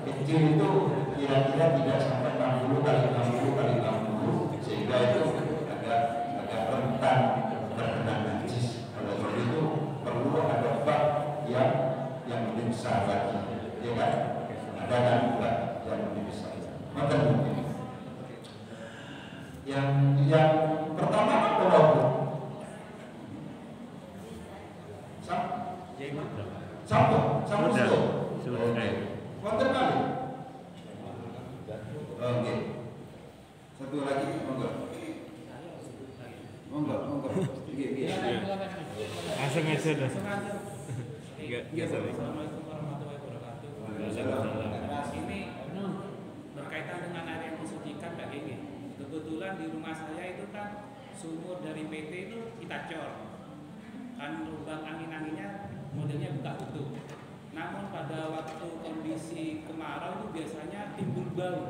kecil itu kira-kira tidak sampai 60 kali 60 kali 60 sehingga itu agak rentan terkena najis. Oleh sebab itu perlu ada bak yang lebih besar lagi, ya kan? Ada kan juga yang lebih besar. Maka mungkin yang pertama apa? Sampun Sudah. stop. Sudah. Wonten kali. Oke. Satu lagi, monggo. Monggo. Iya. Langsung aja dah. Enggak salah. Assalamualaikum warahmatullahi wabarakatuh. Ini berkaitan dengan air yang disucikan Pak Gigi. Kebetulan di rumah saya itu kan sumur dari PT itu kita cor. Kan lubang angin-anginnya modelnya buka tutup. Namun pada waktu kondisi kemarau itu biasanya timbul bau.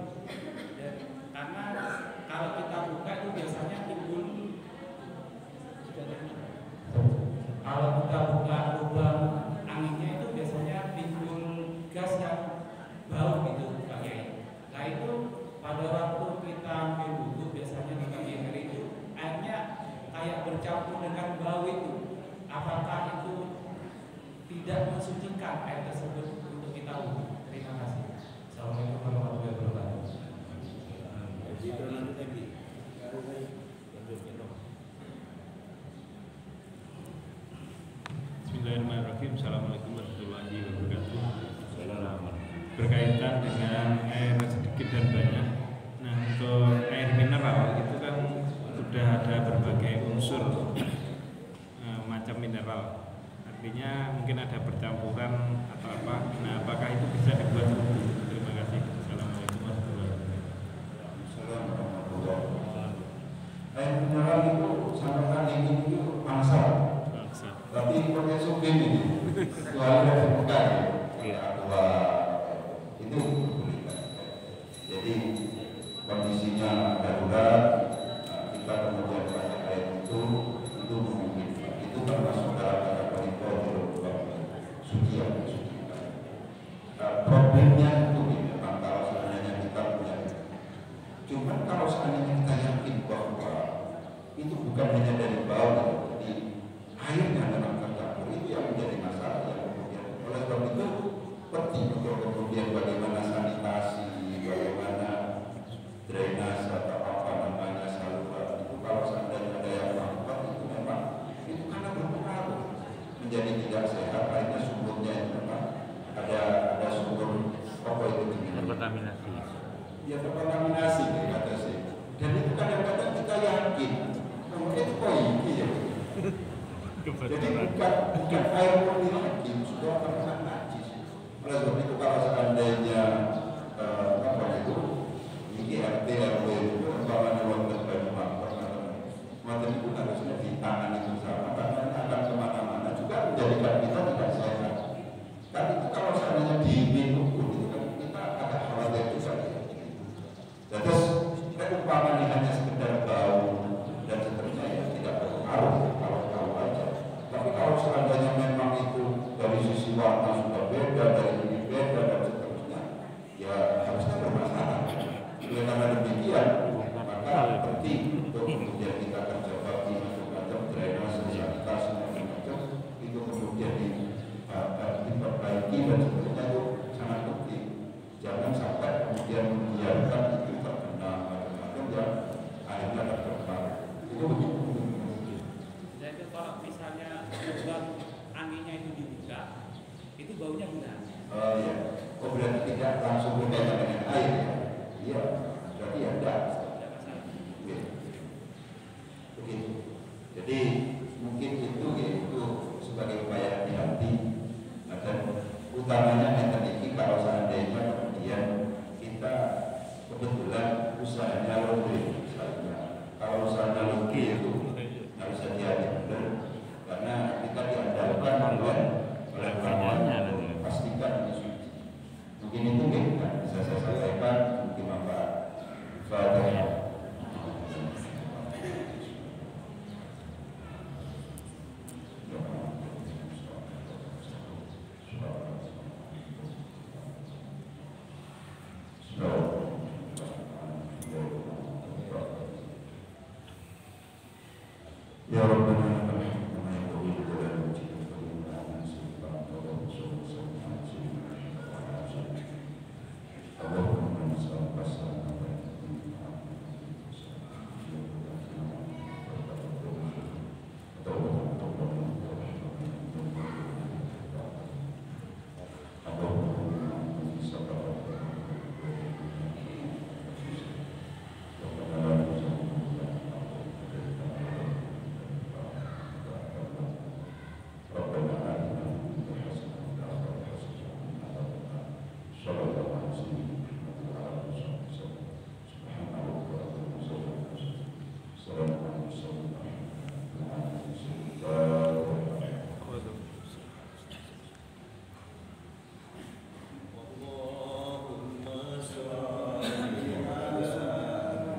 Karena kalau kita buka itu biasanya timbul kalau kita buka lubang anginnya itu biasanya timbul gas yang bau gitu Pak Kiai. Nah itu pada waktu kita ambil wudhu biasanya di pagi hari itu airnya kayak bercampur dengan bau itu. Apakah itu tidak mensucikan air tersebut untuk kita wudhu? Terima kasih. Assalamualaikum warahmatullahi wabarakatuh. Bismillahirrahmanirrahim. Assalamualaikum warahmatullahi wabarakatuh. Berkaitan dengan air sedikit dan banyak. Nah, untuk air mineral itu kan sudah ada berbagai unsur macam mineral. Artinya mungkin ada percampuran atau apa. Nah, apakah itu bisa dibuat wudhu? Terima kasih. Assalamualaikum warahmatullahi wabarakatuh. Air mineral itu sampai ini itu mangsa. Tapi pakai sukin ini, soalnya dari bukan aqua itu jadi kondisinya darurat, kita kemudian pakai air itu memungkinkan. Itu termasuk dalam kategori suci yang disucikan. Problemnya itu memang kalau seandainya kita punya, cuman kalau seandainya kita yakin bahwa itu bukan hanya dari bawah, jadi airnya memang tercampur, itu yang menjadi masalah yang kemudian oleh sebab itu penting untuk kemudian bagaimana sanitasi, bagaimana drainase atau apa namanya saluran itu kalau seandainya ada yang melakukan itu memang itu karena berpengaruh menjadi tidak sehat. Akhirnya sumbernya itu memang ada sumber apa itu Terkontaminasi. ya terkontaminasi kata saya, dan itu kadang-kadang kita yakin kemudian kok ini ya. Jadi bukan air murni lagi, sudah terkena najis. Oleh sebab itu kalau seandainya apa itu RT RW itu umpamanya wonten banyu maka itu harusnya ditangani bersama karena ini akan kemana-mana juga menjadikan kita tidak sehat. Kan itu kalau seandainya diminum pun itu kan kita agak khawatir juga. Terus umpamanya hanya sekedar bau dan seterusnya ya tidak berpengaruh kalau aja. Tapi kalau seandainya memang itu dari sisi warna sudah beda, dari ini beda dan seterusnya, ya harusnya bermasalah. Karena demikian, maka penting untuk kemudian kita kerja bakti macam-macam, drainase, sanitasi macam-macam, itu kemudian diperbaiki dan seterusnya itu sangat penting. Jangan sampai kemudian membiarkan itu terkena macam-macam yang akhirnya terkena. Itu begitu. Jadi kalau misalnya lubang anginnya itu dibuka, itu baunya gimana? Ya, berarti tidak langsung berkaitan dengan air. Iya, berarti ya enggak.